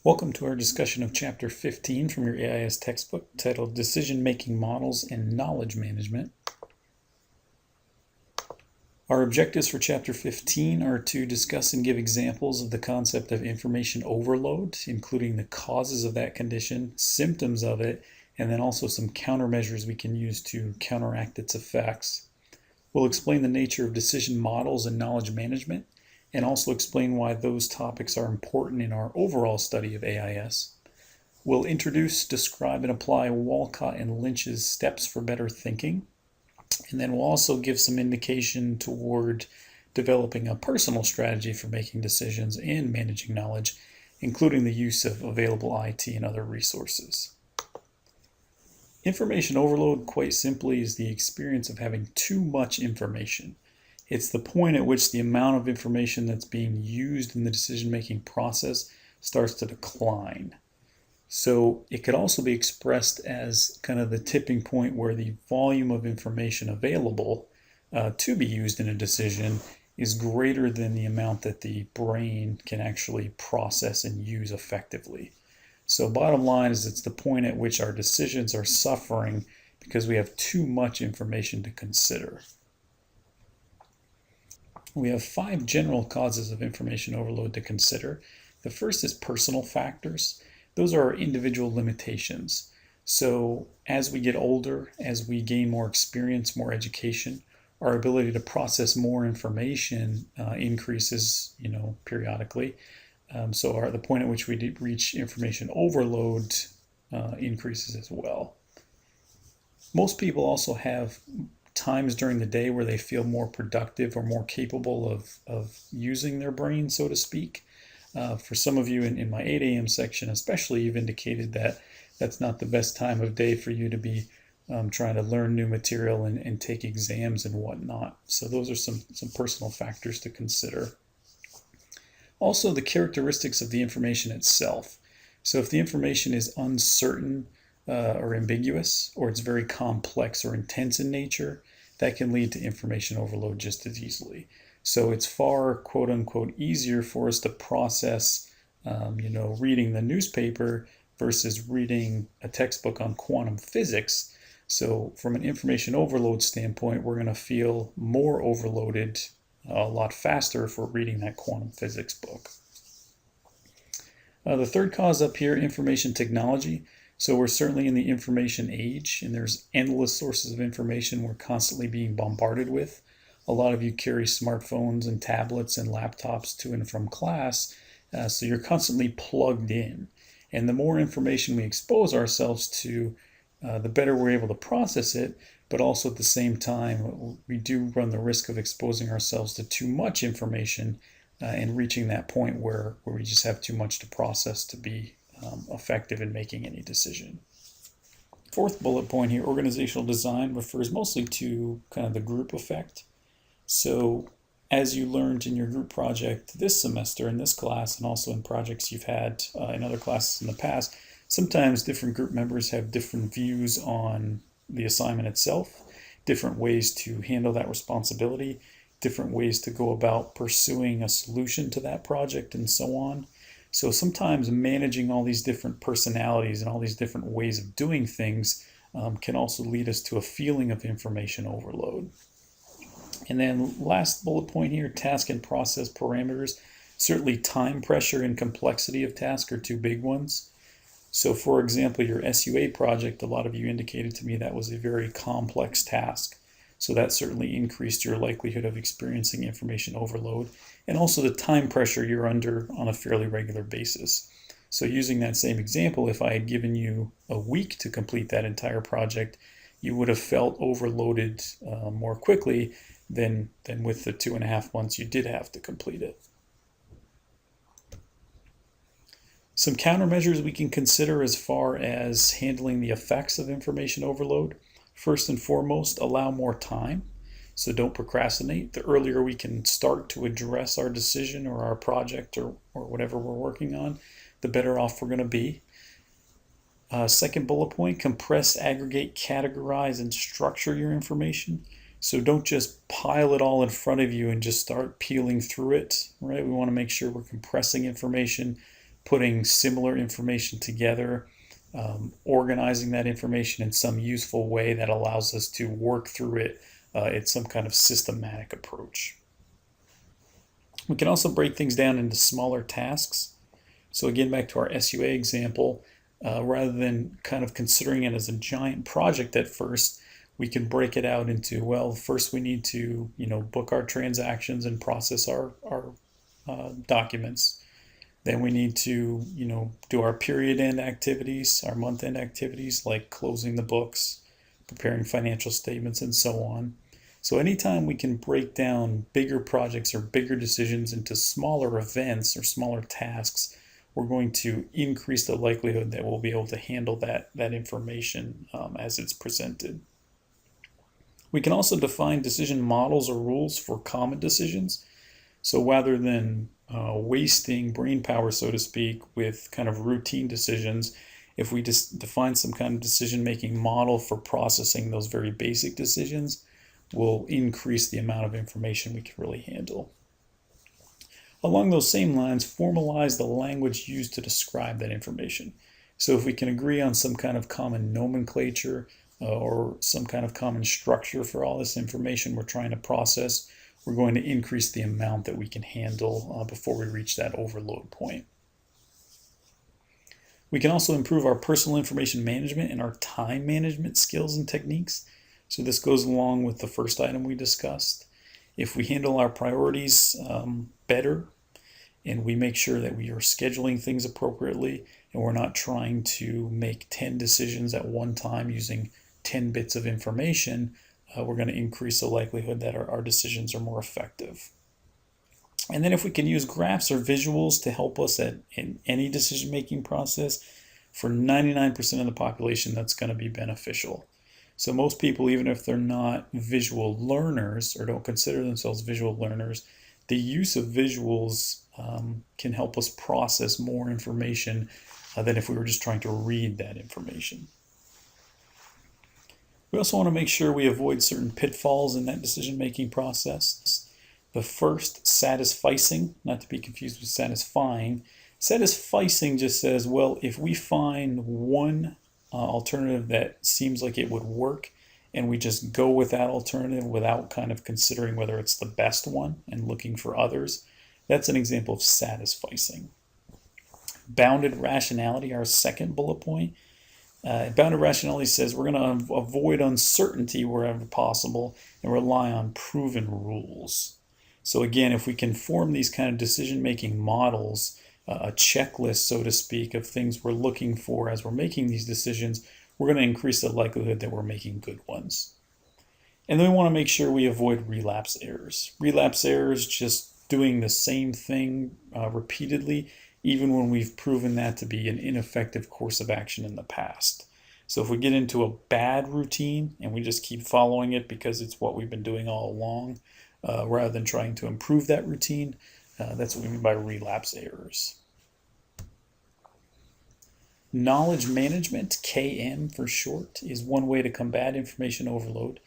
Welcome to our discussion of Chapter 15 from your AIS textbook titled Decision-Making Models and Knowledge Management. Our objectives for Chapter 15 are to discuss and give examples of the concept of information overload, including the causes of that condition, symptoms of it, and then also some countermeasures we can use to counteract its effects. We'll explain the nature of decision models and knowledge management, and also explain why those topics are important in our overall study of AIS. We'll introduce, describe, and apply Walcott and Lynch's steps for better thinking. And then we'll also give some indication toward developing a personal strategy for making decisions and managing knowledge, including the use of available IT and other resources. Information overload, quite simply, is the experience of having too much information. It's the point at which the amount of information that's being used in the decision-making process starts to decline. So it could also be expressed as kind of the tipping point where the volume of information available to be used in a decision is greater than the amount that the brain can actually process and use effectively. So bottom line is it's the point at which our decisions are suffering because we have too much information to consider. We have 5 general causes of information overload to consider. The first is personal factors. Those are our individual limitations. So as we get older, as we gain more experience, more education, our ability to process more information increases, periodically. So the point at which we reach information overload increases as well. Most people also have times during the day where they feel more productive or more capable of using their brain, so to speak. For some of you in my 8 a.m. section especially, you've indicated that that's not the best time of day for you to be trying to learn new material and take exams and whatnot. So those are some personal factors to consider. Also, the characteristics of the information itself. So if the information is uncertain or ambiguous, or it's very complex or intense in nature, that can lead to information overload just as easily. So it's far, quote unquote, easier for us to process, reading the newspaper versus reading a textbook on quantum physics. So from an information overload standpoint, we're going to feel more overloaded a lot faster if we're reading that quantum physics book. The third cause up here, information technology. So we're certainly in the information age, and there's endless sources of information we're constantly being bombarded with. A lot of you carry smartphones and tablets and laptops to and from class, so you're constantly plugged in. And the more information we expose ourselves to, the better we're able to process it, but also at the same time, we do run the risk of exposing ourselves to too much information and reaching that point where we just have too much to process to be effective in making any decision. Fourth bullet point here, organizational design, refers mostly to kind of the group effect. So as you learned in your group project this semester in this class, and also in projects you've had in other classes in the past, sometimes different group members have different views on the assignment itself, different ways to handle that responsibility, different ways to go about pursuing a solution to that project, and so on. So sometimes managing all these different personalities and all these different ways of doing things can also lead us to a feeling of information overload. And then last bullet point here, task and process parameters. Certainly time pressure and complexity of task are 2 big ones. So for example, your SUA project, a lot of you indicated to me that was a very complex task. So that certainly increased your likelihood of experiencing information overload, and also the time pressure you're under on a fairly regular basis. So using that same example, if I had given you a week to complete that entire project, you would have felt overloaded more quickly than with the 2.5 months you did have to complete it. Some countermeasures we can consider as far as handling the effects of information overload. First and foremost, allow more time. So don't procrastinate. The earlier we can start to address our decision or our project or whatever we're working on, the better off we're going to be. Second bullet point, compress, aggregate, categorize, and structure your information. So don't just pile it all in front of you and just start peeling through it, right? We want to make sure we're compressing information, putting similar information together, organizing that information in some useful way that allows us to work through it in some kind of systematic approach. We can also break things down into smaller tasks. So again, back to our SUA example, rather than kind of considering it as a giant project at first, we can break it out into, well, first we need to, book our transactions and process our documents. Then we need to, do our period end activities, our month end activities, like closing the books, preparing financial statements, and so on. So anytime we can break down bigger projects or bigger decisions into smaller events or smaller tasks, we're going to increase the likelihood that we'll be able to handle that information as it's presented. We can also define decision models or rules for common decisions. So rather than wasting brain power, so to speak, with kind of routine decisions, if we just define some kind of decision-making model for processing those very basic decisions, we'll increase the amount of information we can really handle. Along those same lines, formalize the language used to describe that information. So if we can agree on some kind of common nomenclature or some kind of common structure for all this information we're trying to process, we're going to increase the amount that we can handle before we reach that overload point. We can also improve our personal information management and our time management skills and techniques. So this goes along with the first item we discussed. If we handle our priorities better, and we make sure that we are scheduling things appropriately, and we're not trying to make 10 decisions at one time using 10 bits of information, we're going to increase the likelihood that our decisions are more effective. And then if we can use graphs or visuals to help us in any decision-making process, for 99% of the population, that's going to be beneficial. So most people, even if they're not visual learners or don't consider themselves visual learners, the use of visuals can help us process more information than if we were just trying to read that information. We also want to make sure we avoid certain pitfalls in that decision-making process. The first, satisficing, not to be confused with satisfying. Satisficing just says, well, if we find one alternative that seems like it would work, and we just go with that alternative without kind of considering whether it's the best one and looking for others, that's an example of satisficing. Bounded rationality, our second bullet point. Bounded rationality says we're going to avoid uncertainty wherever possible and rely on proven rules. So again, if we can form these kind of decision-making models, a checklist, so to speak, of things we're looking for as we're making these decisions, we're going to increase the likelihood that we're making good ones. And then we want to make sure we avoid relapse errors. Relapse errors, just doing the same thing repeatedly, even when we've proven that to be an ineffective course of action in the past. So if we get into a bad routine and we just keep following it because it's what we've been doing all along, rather than trying to improve that routine, that's what we mean by relapse errors. Knowledge management, KM for short, is one way to combat information overload.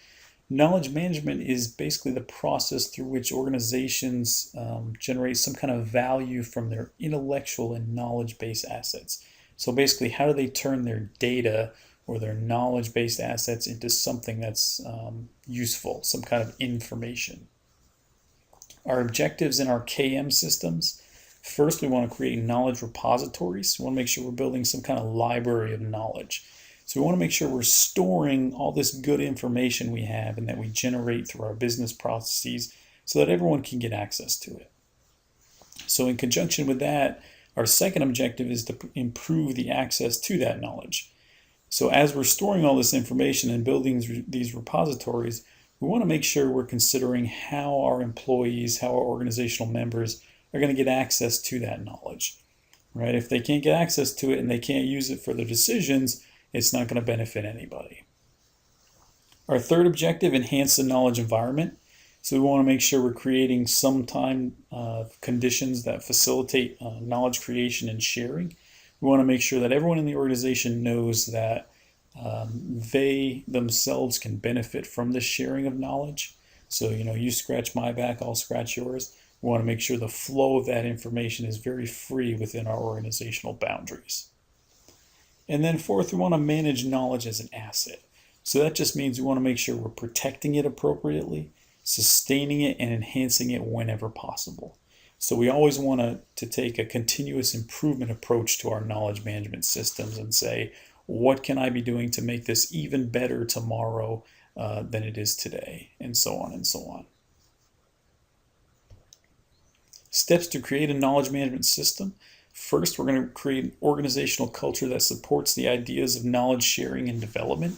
Knowledge management is basically the process through which organizations generate some kind of value from their intellectual and knowledge-based assets. So basically, how do they turn their data or their knowledge-based assets into something that's useful, some kind of information? Our objectives in our KM systems: first, we want to create knowledge repositories. We want to make sure we're building some kind of library of knowledge. So we want to make sure we're storing all this good information we have and that we generate through our business processes so that everyone can get access to it. So in conjunction with that, our second objective is to improve the access to that knowledge. So as we're storing all this information and building these repositories, we want to make sure we're considering how our employees, how our organizational members are going to get access to that knowledge, right? If they can't get access to it and they can't use it for their decisions, it's not going to benefit anybody. Our third objective, enhance the knowledge environment. So we want to make sure we're creating some conditions that facilitate knowledge creation and sharing. We want to make sure that everyone in the organization knows that they themselves can benefit from the sharing of knowledge. So, you scratch my back, I'll scratch yours. We want to make sure the flow of that information is very free within our organizational boundaries. And then fourth, we want to manage knowledge as an asset. So that just means we want to make sure we're protecting it appropriately, sustaining it, and enhancing it whenever possible. So we always want to take a continuous improvement approach to our knowledge management systems and say, what can I be doing to make this even better tomorrow than it is today, and so on and so on. Steps to create a knowledge management system. First, we're going to create an organizational culture that supports the ideas of knowledge sharing and development.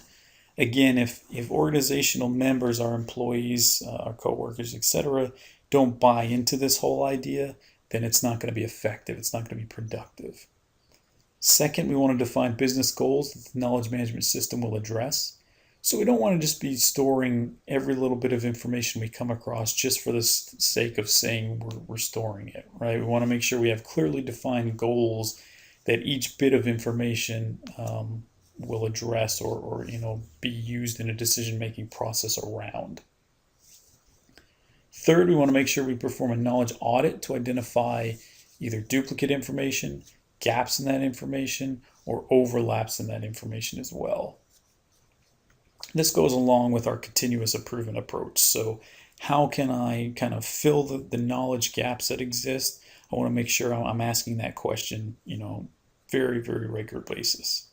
Again, if organizational members, our employees, our coworkers, etc., don't buy into this whole idea, then it's not going to be effective. It's not going to be productive. Second, we want to define business goals that the knowledge management system will address. So we don't want to just be storing every little bit of information we come across just for the sake of saying we're storing it, right? We want to make sure we have clearly defined goals that each bit of information will address or be used in a decision-making process around. Third, we want to make sure we perform a knowledge audit to identify either duplicate information, gaps in that information, or overlaps in that information as well. This goes along with our continuous improvement approach. So how can I kind of fill the knowledge gaps that exist? I want to make sure I'm asking that question, very, very regular basis.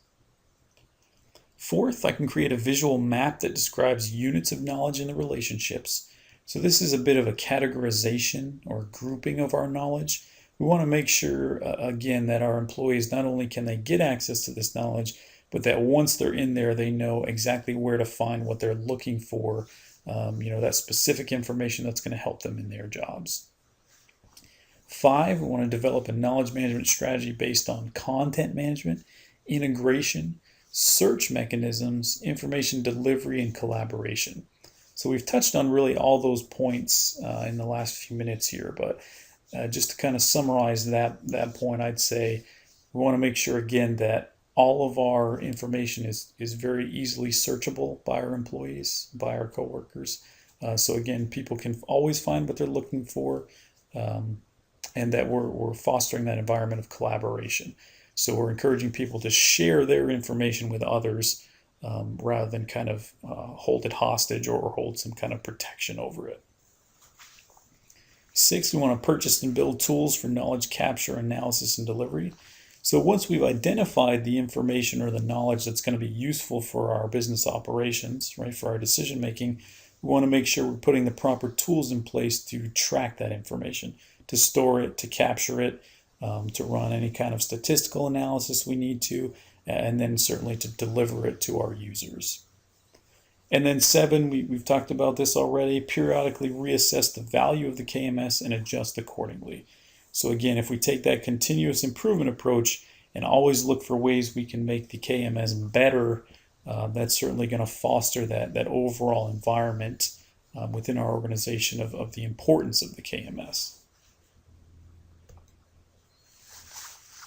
Fourth, I can create a visual map that describes units of knowledge and the relationships. So this is a bit of a categorization or grouping of our knowledge. We want to make sure, again, that our employees, not only can they get access to this knowledge, but that once they're in there, they know exactly where to find what they're looking for, that specific information that's going to help them in their jobs. 5, we want to develop a knowledge management strategy based on content management, integration, search mechanisms, information delivery, and collaboration. So we've touched on really all those points in the last few minutes here, but just to kind of summarize that point, I'd say we want to make sure, again, that all of our information is very easily searchable by our employees, by our coworkers. So again, people can always find what they're looking for, and that we're fostering that environment of collaboration. So we're encouraging people to share their information with others rather than kind of hold it hostage or hold some kind of protection over it. 6, we want to purchase and build tools for knowledge capture, analysis, and delivery. So once we've identified the information or the knowledge that's going to be useful for our business operations, right, for our decision making, we want to make sure we're putting the proper tools in place to track that information, to store it, to capture it, to run any kind of statistical analysis we need to, and then certainly to deliver it to our users. And then 7, we've talked about this already, periodically reassess the value of the KMS and adjust accordingly. So again, if we take that continuous improvement approach and always look for ways we can make the KMS better, that's certainly going to foster that overall environment within our organization of the importance of the KMS.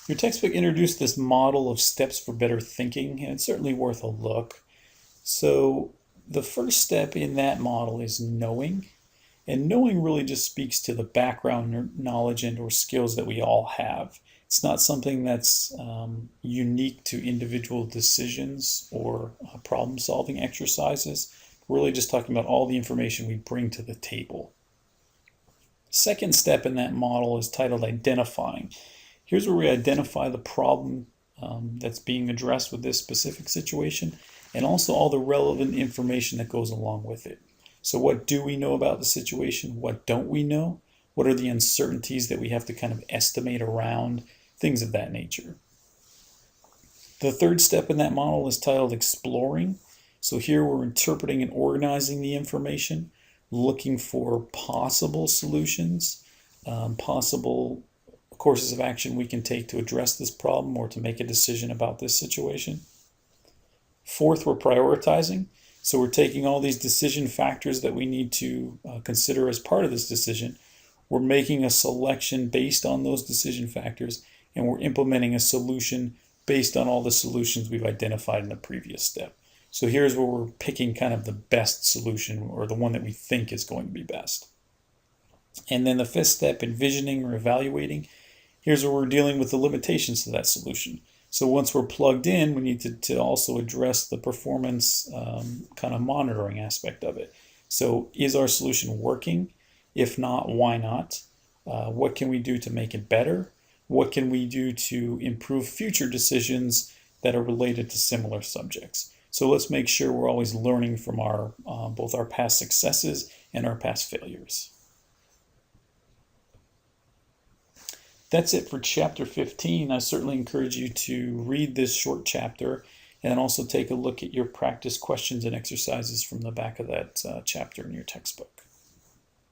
Your textbook introduced this model of steps for better thinking, and it's certainly worth a look. So the first step in that model is knowing. And knowing really just speaks to the background knowledge and or skills that we all have. It's not something that's unique to individual decisions or problem-solving exercises. We're really just talking about all the information we bring to the table. Second step in that model is titled identifying. Here's where we identify the problem that's being addressed with this specific situation, and also all the relevant information that goes along with it. So what do we know about the situation? What don't we know? What are the uncertainties that we have to kind of estimate around? Things of that nature. The third step in that model is titled exploring. So here we're interpreting and organizing the information, looking for possible solutions, possible courses of action we can take to address this problem or to make a decision about this situation. Fourth, we're prioritizing. So we're taking all these decision factors that we need to consider as part of this decision. We're making a selection based on those decision factors, and we're implementing a solution based on all the solutions we've identified in the previous step. So here's where we're picking kind of the best solution or the one that we think is going to be best. And then the fifth step, envisioning or evaluating. Here's where we're dealing with the limitations to that solution. So once we're plugged in, we need to also address the performance kind of monitoring aspect of it. So is our solution working? If not, why not? What can we do to make it better? What can we do to improve future decisions that are related to similar subjects? So let's make sure we're always learning from our both our past successes and our past failures. That's it for chapter 15. I certainly encourage you to read this short chapter and also take a look at your practice questions and exercises from the back of that chapter in your textbook.